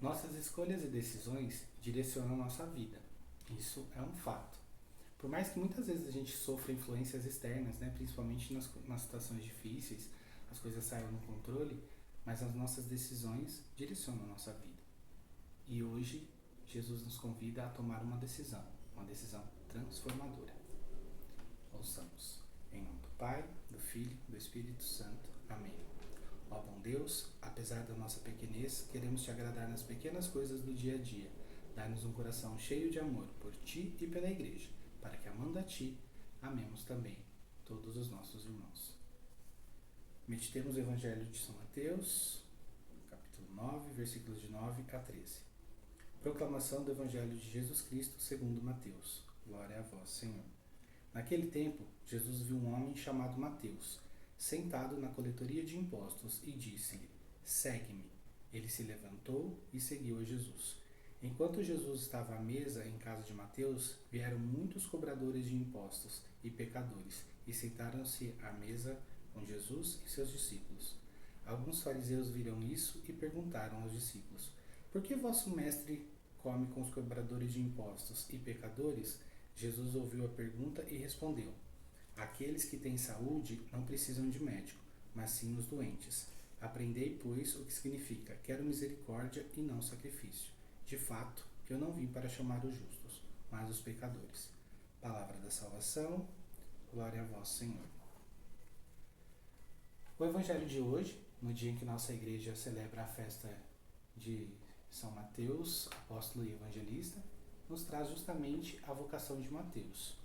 Nossas escolhas e decisões direcionam nossa vida. Isso é um fato. Por mais que muitas vezes a gente sofra influências externas, né, principalmente nas situações difíceis, as coisas saiam no controle, mas as nossas decisões direcionam a nossa vida. E hoje, Jesus nos convida a tomar uma decisão transformadora. Ouçamos. Em nome do Pai, do Filho e do Espírito Santo. Amém. Ó bom Deus, apesar da nossa pequenez, queremos te agradar nas pequenas coisas do dia a dia. Dá-nos um coração cheio de amor por ti e pela Igreja, para que, amando a ti, amemos também todos os nossos irmãos. Meditemos o Evangelho de São Mateus, capítulo 9, versículos de 9 a 13. Proclamação do Evangelho de Jesus Cristo segundo Mateus. Glória a vós, Senhor. Naquele tempo, Jesus viu um homem chamado Mateus, sentado na coletoria de impostos, e disse-lhe: segue-me. Ele se levantou e seguiu a Jesus. Enquanto Jesus estava à mesa em casa de Mateus, vieram muitos cobradores de impostos e pecadores, e sentaram-se à mesa com Jesus e seus discípulos. Alguns fariseus viram isso e perguntaram aos discípulos: por que vosso mestre come com os cobradores de impostos e pecadores? Jesus ouviu a pergunta e respondeu: aqueles que têm saúde não precisam de médico, mas sim os doentes. Aprendei, pois, o que significa: quero misericórdia e não sacrifício. De fato, eu não vim para chamar os justos, mas os pecadores. Palavra da salvação, glória a vós, Senhor. O Evangelho de hoje, no dia em que nossa igreja celebra a festa de São Mateus, apóstolo e evangelista, nos traz justamente a vocação de Mateus.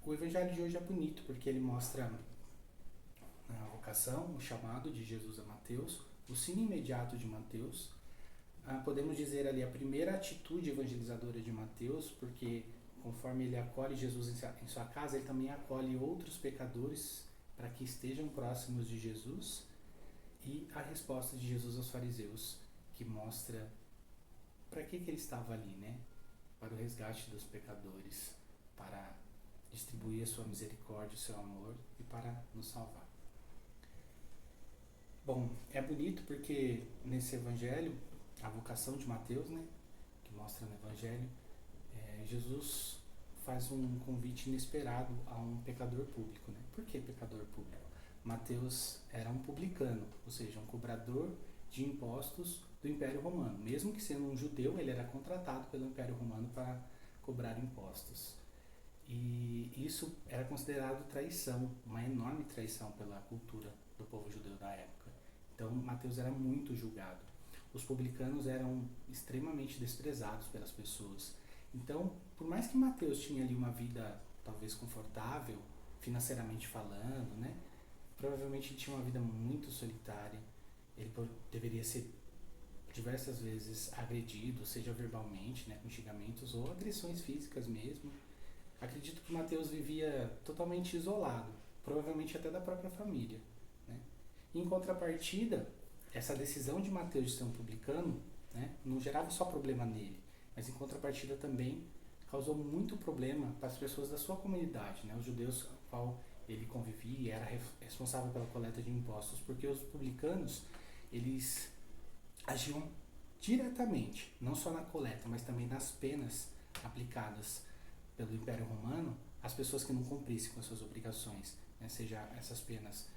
O Evangelho de hoje é bonito porque ele mostra a vocação, o chamado de Jesus a Mateus, o sim imediato de Mateus. Podemos dizer ali a primeira atitude evangelizadora de Mateus, porque conforme ele acolhe Jesus em sua casa, ele também acolhe outros pecadores para que estejam próximos de Jesus, e a resposta de Jesus aos fariseus, que mostra para que ele estava ali, né? Para o resgate dos pecadores, para distribuir a sua misericórdia, o seu amor e para nos salvar. Bom, é bonito porque nesse evangelho, a vocação de Mateus, né, que mostra no evangelho, Jesus faz um convite inesperado a um pecador público, né? Por que pecador público? Mateus era um publicano, ou seja, um cobrador de impostos do Império Romano. Mesmo que sendo um judeu, ele era contratado pelo Império Romano para cobrar impostos. E isso era considerado traição, uma enorme traição pela cultura do povo judeu da época. Então, Mateus era muito julgado. Os publicanos eram extremamente desprezados pelas pessoas. Então, por mais que Mateus tinha ali uma vida talvez confortável, financeiramente falando, né? Provavelmente tinha uma vida muito solitária. Ele deveria ser diversas vezes agredido, seja verbalmente, né, com xingamentos ou agressões físicas mesmo. Acredito que Mateus vivia totalmente isolado, provavelmente até da própria família, né? Em contrapartida, essa decisão de Mateus de ser um publicano, né, não gerava só problema nele, mas em contrapartida também causou muito problema para as pessoas da sua comunidade, né, os judeus com os qual ele convivia e era responsável pela coleta de impostos, porque os publicanos, eles agiam diretamente, não só na coleta, mas também nas penas aplicadas pelo Império Romano às pessoas que não cumprissem com as suas obrigações, né? Seja essas penas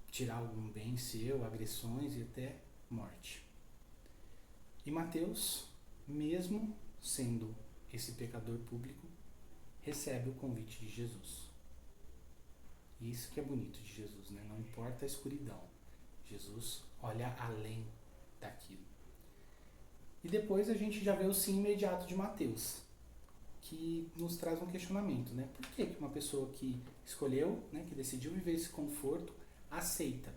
tirar algum bem seu, agressões e até morte. E Mateus, mesmo sendo esse pecador público, recebe o convite de Jesus. E isso que é bonito de Jesus, né? Não importa a escuridão, Jesus olha além daquilo. E depois a gente já vê o sim imediato de Mateus, que nos traz um questionamento, né? Por que uma pessoa que escolheu, né, que decidiu viver esse conforto, aceita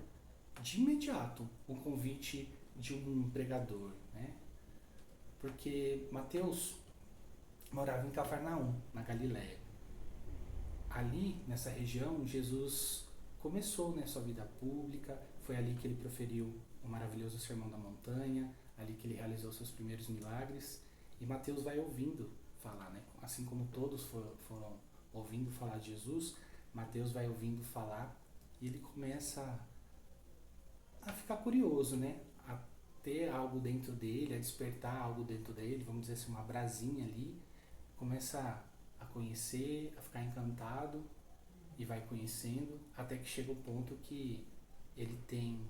de imediato o convite de um pregador, né? Porque Mateus morava em Cafarnaum, na Galileia. Ali, nessa região, Jesus começou, né, sua vida pública, foi ali que ele proferiu o maravilhoso Sermão da Montanha, ali que ele realizou seus primeiros milagres, e Mateus vai ouvindo falar, né? Assim como todos foram ouvindo falar de Jesus, Mateus vai ouvindo falar e ele começa a ficar curioso, né? A ter algo dentro dele, a despertar algo dentro dele, vamos dizer assim, uma brasinha ali, começa a conhecer, a ficar encantado e vai conhecendo, até que chega o ponto que ele tem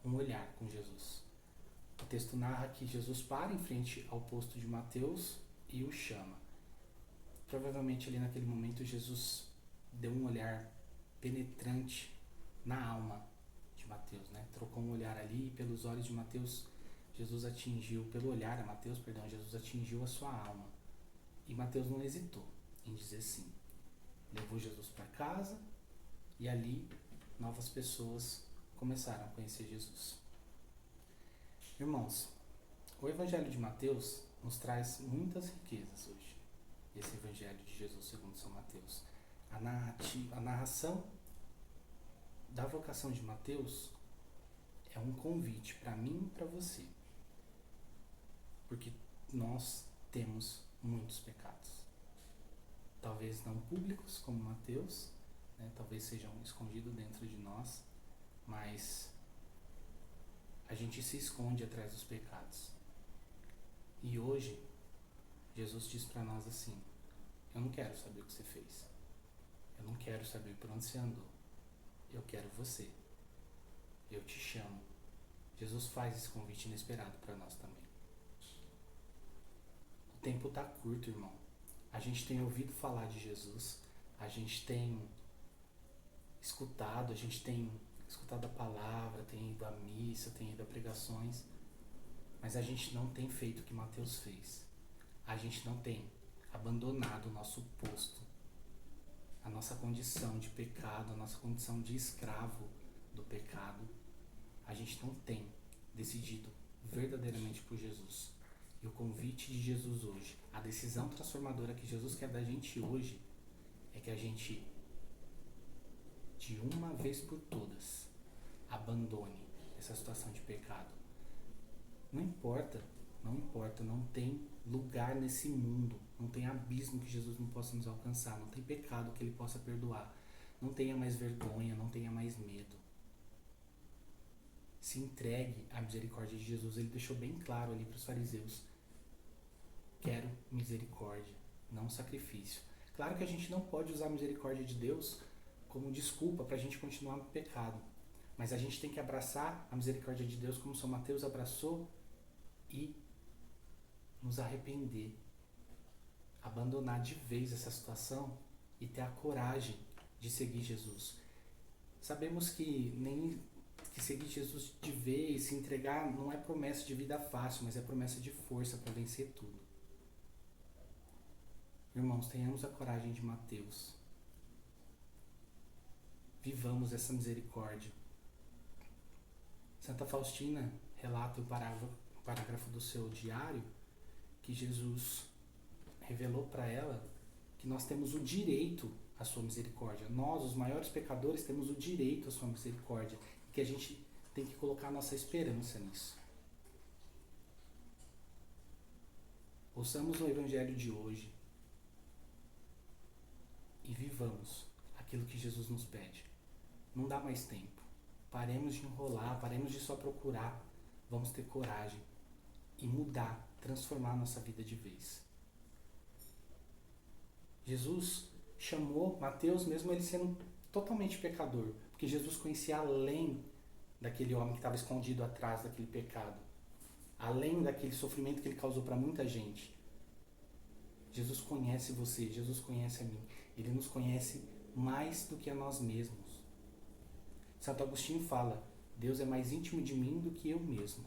um olhar com Jesus. O texto narra que Jesus para em frente ao posto de Mateus e o chama. Provavelmente ali naquele momento Jesus deu um olhar penetrante na alma de Mateus, né? Trocou um olhar ali e pelos olhos de Mateus, Jesus atingiu, pelo olhar a Mateus, perdão, Jesus atingiu a sua alma. E Mateus não hesitou em dizer sim. Levou Jesus para casa e ali novas pessoas começaram a conhecer Jesus. Irmãos, o Evangelho de Mateus nos traz muitas riquezas hoje. Esse Evangelho de Jesus segundo São Mateus. A narração da vocação de Mateus é um convite para mim e para você. Porque nós temos muitos pecados. Talvez não públicos como Mateus, né? Talvez sejam escondidos dentro de nós, mas a gente se esconde atrás dos pecados. E hoje, Jesus diz para nós assim: eu não quero saber o que você fez. Eu não quero saber por onde você andou. Eu quero você. Eu te chamo. Jesus faz esse convite inesperado para nós também. O tempo está curto, irmão. A gente tem ouvido falar de Jesus, a gente tem escutado a palavra, tem ido à missa, tem ido a pregações, mas a gente não tem feito o que Mateus fez. A gente não tem abandonado o nosso posto, a nossa condição de pecado, a nossa condição de escravo do pecado. A gente não tem decidido verdadeiramente por Jesus. E o convite de Jesus hoje, a decisão transformadora que Jesus quer da gente hoje, é que a gente, de uma vez por todas, abandone essa situação de pecado. Não importa, não tem lugar nesse mundo, não tem abismo que Jesus não possa nos alcançar, não tem pecado que Ele possa perdoar. Não tenha mais vergonha, não tenha mais medo. Se entregue à misericórdia de Jesus. Ele deixou bem claro ali para os fariseus: quero misericórdia, não sacrifício. Claro que a gente não pode usar a misericórdia de Deus como desculpa para a gente continuar no pecado. Mas a gente tem que abraçar a misericórdia de Deus como São Mateus abraçou e nos arrepender. Abandonar de vez essa situação e ter a coragem de seguir Jesus. Sabemos que seguir Jesus de vez, se entregar, não é promessa de vida fácil, mas é promessa de força para vencer tudo. Irmãos, tenhamos a coragem de Mateus. Vivamos essa misericórdia. Santa Faustina relata o parágrafo do seu diário que Jesus revelou para ela que nós temos o direito à sua misericórdia. Nós, os maiores pecadores, temos o direito à sua misericórdia. E que a gente tem que colocar a nossa esperança nisso. Ouçamos o Evangelho de hoje e vivamos aquilo que Jesus nos pede. Não dá mais tempo. Paremos de enrolar, paremos de só procurar. Vamos ter coragem e mudar, transformar a nossa vida de vez. Jesus chamou Mateus, mesmo ele sendo totalmente pecador, porque Jesus conhecia além daquele homem que estava escondido atrás daquele pecado, além daquele sofrimento que ele causou para muita gente. Jesus conhece você, Jesus conhece a mim. Ele nos conhece mais do que a nós mesmos. Santo Agostinho fala: Deus é mais íntimo de mim do que eu mesmo.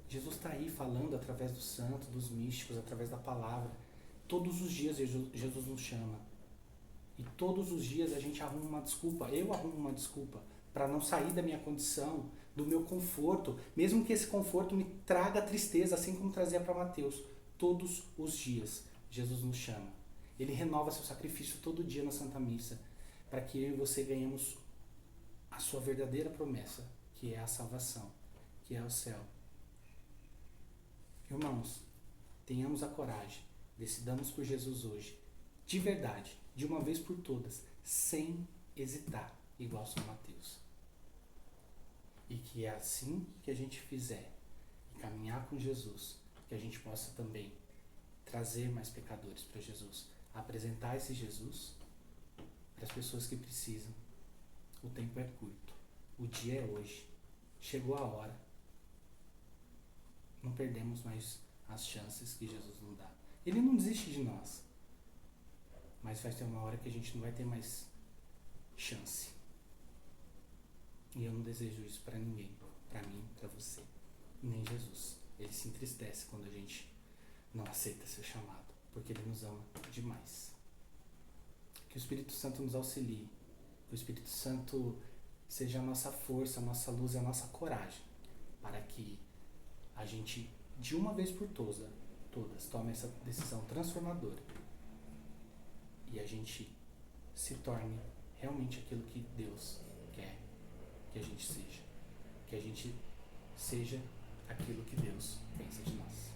Jesus está aí falando através do santo, dos místicos, através da palavra. Todos os dias Jesus nos chama. E todos os dias a gente arruma uma desculpa, eu arrumo uma desculpa para não sair da minha condição, do meu conforto, mesmo que esse conforto me traga tristeza, assim como trazia para Mateus. Todos os dias Jesus nos chama. Ele renova seu sacrifício todo dia na Santa Missa, para que eu e você ganhemos a sua verdadeira promessa, que é a salvação, que é o céu. Irmãos, tenhamos a coragem, decidamos por Jesus hoje, de verdade, de uma vez por todas, sem hesitar, igual São Mateus. E que é assim que a gente fizer e caminhar com Jesus, que a gente possa também trazer mais pecadores para Jesus, apresentar esse Jesus para as pessoas que precisam. O tempo é curto, o dia é hoje, chegou a hora. Não perdemos mais as chances que Jesus nos dá. Ele não desiste de nós, mas vai ter uma hora que a gente não vai ter mais chance. E eu não desejo isso para ninguém, para mim, para você, nem Jesus. Ele se entristece quando a gente não aceita ser chamado, porque ele nos ama demais. Que o Espírito Santo nos auxilie, que o Espírito Santo seja a nossa força, a nossa luz e a nossa coragem, para que a gente, de uma vez por todas, tome essa decisão transformadora e a gente se torne realmente aquilo que Deus quer que a gente seja. Que a gente seja aquilo que Deus pensa de nós.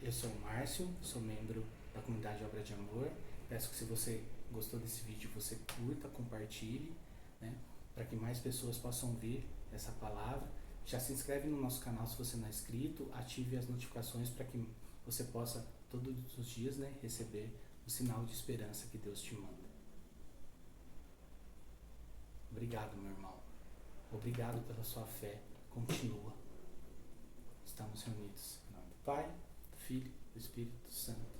Eu sou o Márcio, sou membro da comunidade Obra de Amor. Peço que, se você gostou desse vídeo, você curta, compartilhe, né, para que mais pessoas possam ver essa palavra. Já se inscreve no nosso canal se você não é inscrito, ative as notificações para que você possa todos os dias, né, receber o sinal de esperança que Deus te manda. Obrigado, meu irmão. Obrigado pela sua fé. Continua. Estamos reunidos em nome do Pai, do Filho e do Espírito Santo.